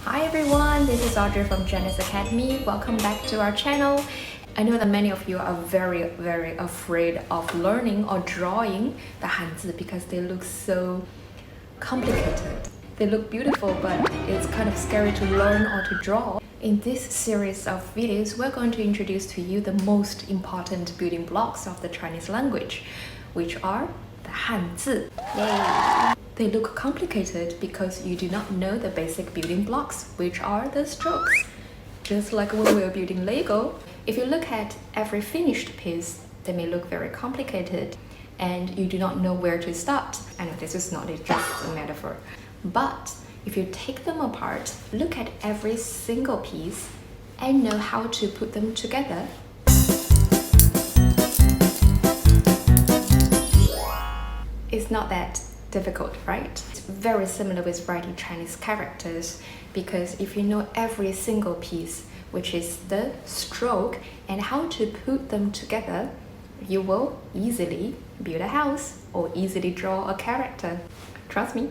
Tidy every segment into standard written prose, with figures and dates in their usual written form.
Hi everyone, this is Audrey from Janice Academy. Welcome back to our channel. I know that many of you are very afraid of learning or drawing the Hanzi because they look so complicated. They look beautiful, but it's kind of scary to learn or to draw. In this series of videos, we're going to introduce to you the most important building blocks of the Chinese language, which are the Hanzi. Yay! They look complicated because you do not know the basic building blocks, which are the strokes. Just like when we are building Lego, if you look at every finished piece, they may look very complicated and you do not know where to start. I know this is not just a metaphor, but if you take them apart, look at every single piece and know how to put them together, it's not that difficult, right? It's very similar with writing Chinese characters because if you know every single piece, which is the stroke, and how to put them together, you will easily build a house or easily draw a character. Trust me.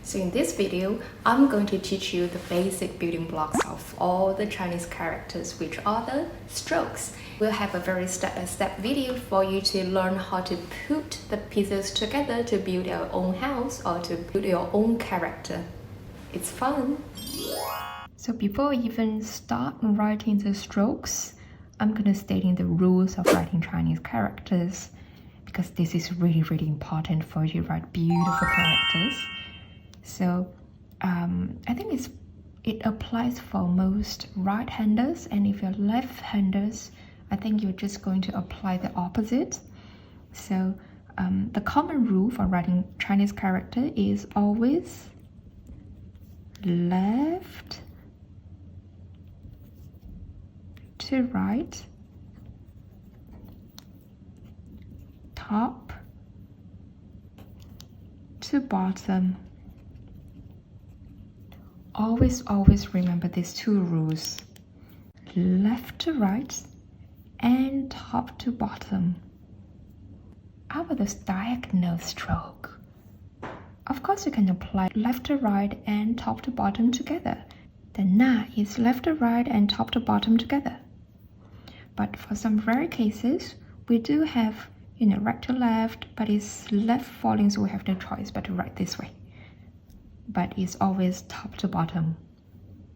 So in this video, I'm going to teach you the basic building blocks of all the Chinese characters, which are the strokes. We'll have a very step-by-step video for you to learn how to put the pieces together to build your own house or to build your own character. It's fun. So before we even start writing the strokes, I'm going to state in the rules of writing Chinese characters because this is really important for you to write beautiful characters. So I think it applies for most right-handers, and if you're left-handers, I think you're just going to apply the opposite. So the common rule for writing Chinese character is always left to right, top to bottom. Always remember these two rules: left to right and top to bottom. How about this diagonal stroke? Of course you can apply left to right and top to bottom together. The na is left to right and top to bottom together. But for some rare cases, we do have right to left, but it's left falling, so we have no choice but to write this way. But it's always top to bottom.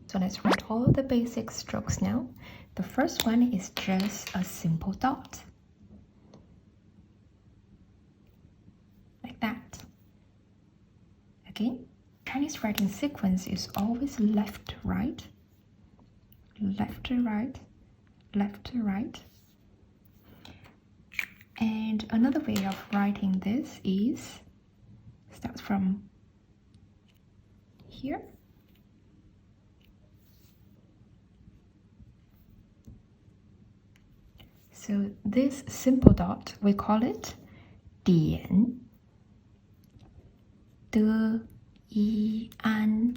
So let's write all the basic strokes now. The first one is just a simple dot. Like that. Again, Chinese writing sequence is always left to right, left to right, left to right. And another way of writing this is starts from here. So this simple dot, we call it 点 的 一 an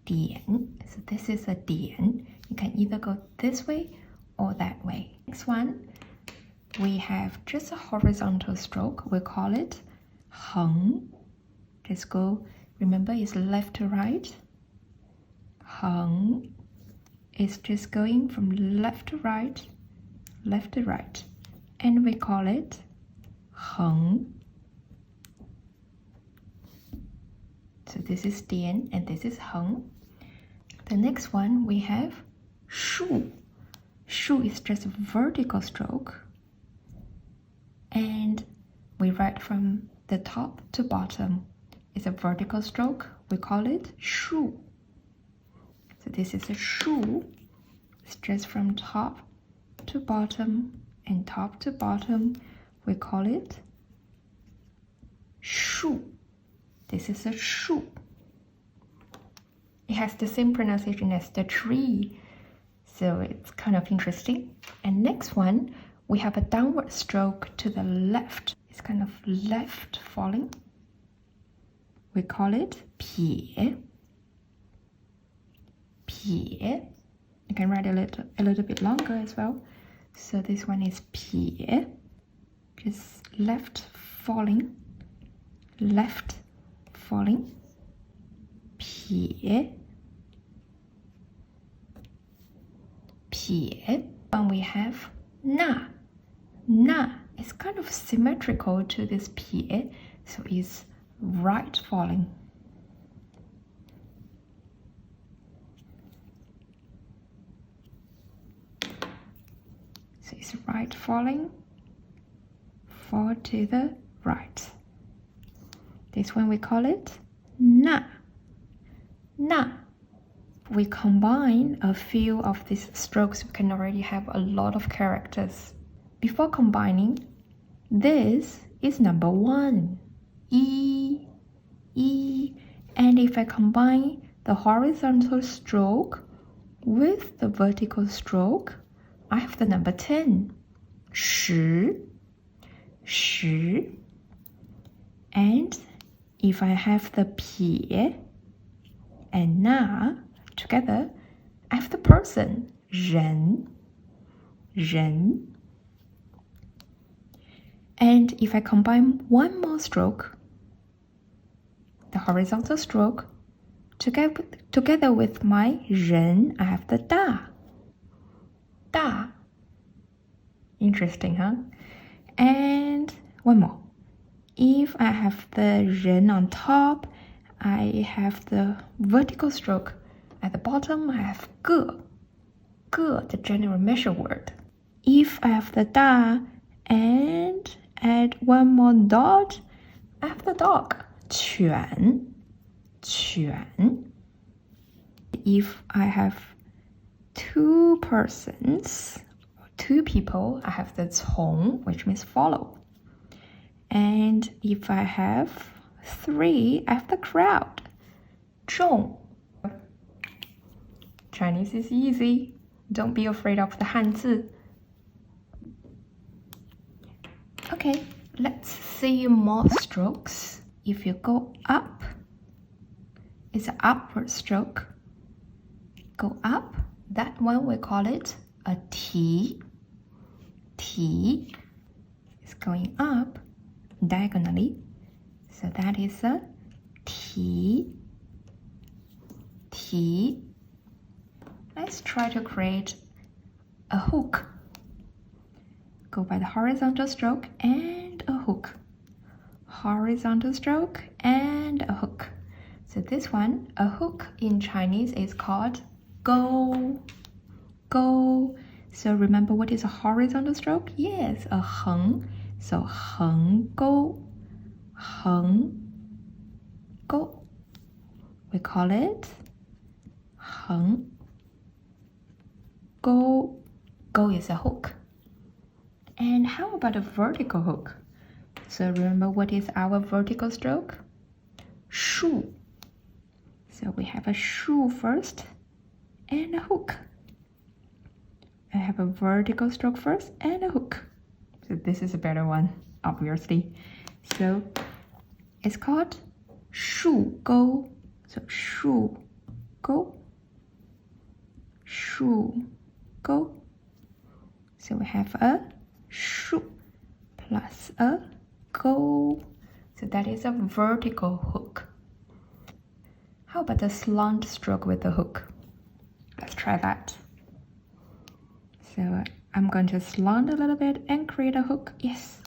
点. So this is a 点. You can either go this way or that way. Next one, we have just a horizontal stroke. We call it 横. Just go, remember it's left to right. 横 is just going from left to right, left to right. And we call it 横. So this is 点 and this is 横. The next one we have 竖. 竖 is just a vertical stroke. And we write from the top to bottom. It's a vertical stroke. We call it 竖. So this is a 竖. It's just from top to bottom and top to bottom. We call it 竖. This is a 树. It has the same pronunciation as the tree, so it's kind of interesting. And next one, we have a downward stroke to the left. It's kind of left falling. We call it 撇. 撇. You can write a little bit longer as well. So this one is 撇, just left falling, left falling, 撇.撇. When we have na, na is kind of symmetrical to this 撇, so it's right falling. So it's right falling, fall to the right. This one we call it na, na. We combine a few of these strokes, we can already have a lot of characters. Before combining, this is number 1, E, E, and if I combine the horizontal stroke with the vertical stroke, I have the number 10, 10, 10. And if I have the 撇 and na together, I have the person, 人, 人. And if I combine one more stroke, the horizontal stroke, together with my 人, I have the 大, 大. Interesting, huh? And one more. If I have the 人 on top, I have the vertical stroke. At the bottom, I have 个, 个, the general measure word. If I have the 大 and add one more dot, I have the dog, 犬, 犬. If I have two persons, two people, I have the 从, which means follow. And if I have 3, I have the crowd, 众. Chinese is easy. Don't be afraid of the Hanzi. Okay, let's see more strokes. If you go up, it's an upward stroke. Go up, that one we call it a T. T is going up diagonally, so that is a T. T. Let's try to create a hook. Go by the horizontal stroke and a hook. Horizontal stroke and a hook. So this one, a hook in Chinese is called go. Go. So remember what is a horizontal stroke? Yes, a 横. So 横勾. 横勾. We call it 横勾. Go is a hook. And how about a vertical hook? So remember what is our vertical stroke? 竖. So we have a 竖 first and a hook. I have a vertical stroke first and a hook. So this is a better one, obviously. So it's called 竖钩. So 竖钩. 竖钩. So we have a 竖 plus a 钩. So that is a vertical hook. How about the slant stroke with the hook? Let's try that. So I'm going to slant a little bit and create a hook. Yes.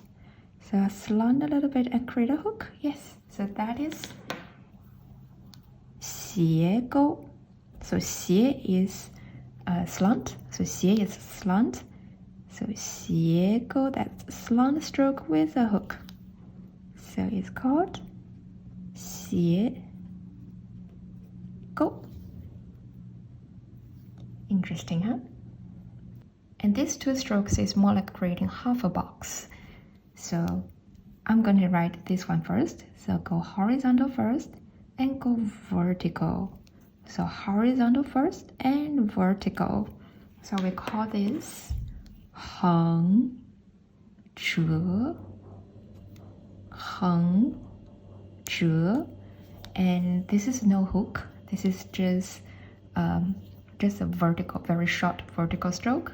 So slant a little bit and create a hook. Yes. So that is 斜钩. So 斜 is slant. So 斜 is slant. So 斜钩, that's slant stroke with a hook. So it's called 斜钩. Interesting, huh? And these two strokes is more like creating half a box. So I'm going to write this one first. So go horizontal first and go vertical. So horizontal first and vertical. So we call this 横折, 横折. And this is no hook. This is just a vertical, very short vertical stroke.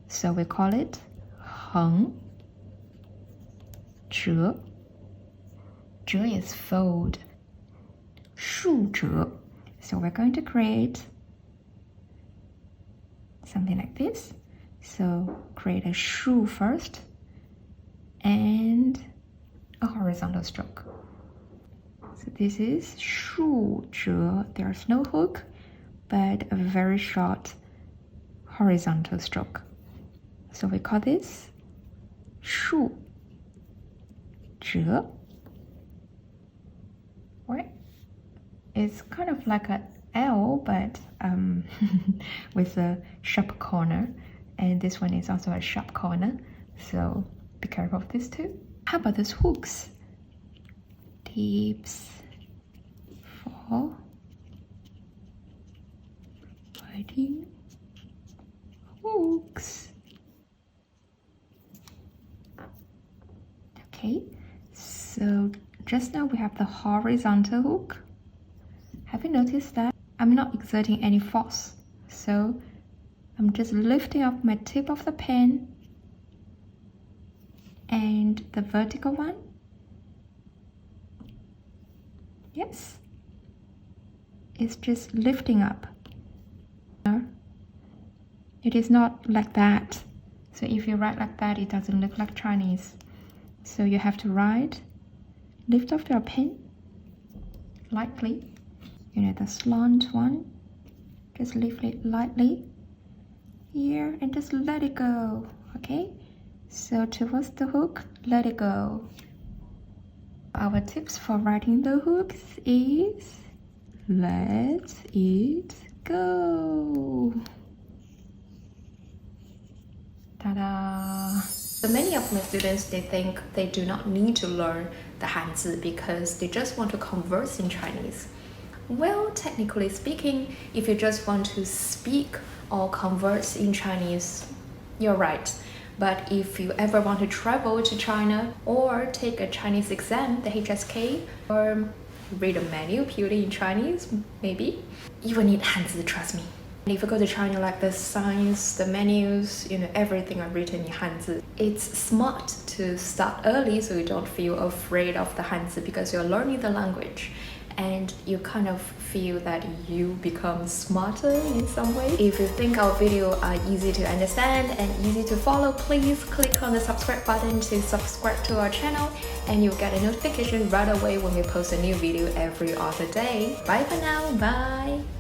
So we call it 横折. 折 is fold. 竖折. So we're going to create something like this. So create a shu first and a horizontal stroke. So this is shu zhe. There's no hook, but a very short horizontal stroke. So we call this shu zhe. Right? It's kind of like an L, but with a sharp corner. And this one is also a sharp corner. So be careful of this too. How about those hooks? Tips for writing hooks. Okay, so just now we have the horizontal hook. Have you noticed that I'm not exerting any force? So I'm just lifting up my tip of the pen, and the vertical one, yes, it's just lifting up. It is not like that. So if you write like that, it doesn't look like Chinese. So you have to write, lift off your pen lightly. You know, the slant one, just lift it lightly here and just let it go. Okay, so towards the hook, let it go. Our tips for writing the hooks is let it go. Ta-da! So many of my students, they think they do not need to learn the Hanzi because they just want to converse in Chinese. Well, technically speaking, if you just want to speak or converse in Chinese, you're right. But if you ever want to travel to China or take a Chinese exam, the HSK, or read a menu purely in Chinese, maybe, you will need Hanzi, trust me. And if you go to China, like the signs, the menus, you know, everything are written in Hanzi. It's smart to start early so you don't feel afraid of the Hanzi because you're learning the language. And you kind of feel that you become smarter in some way. If you think our videos are easy to understand and easy to follow, please click on the subscribe button to subscribe to our channel, and you'll get a notification right away when we post a new video every other day. Bye for now, bye!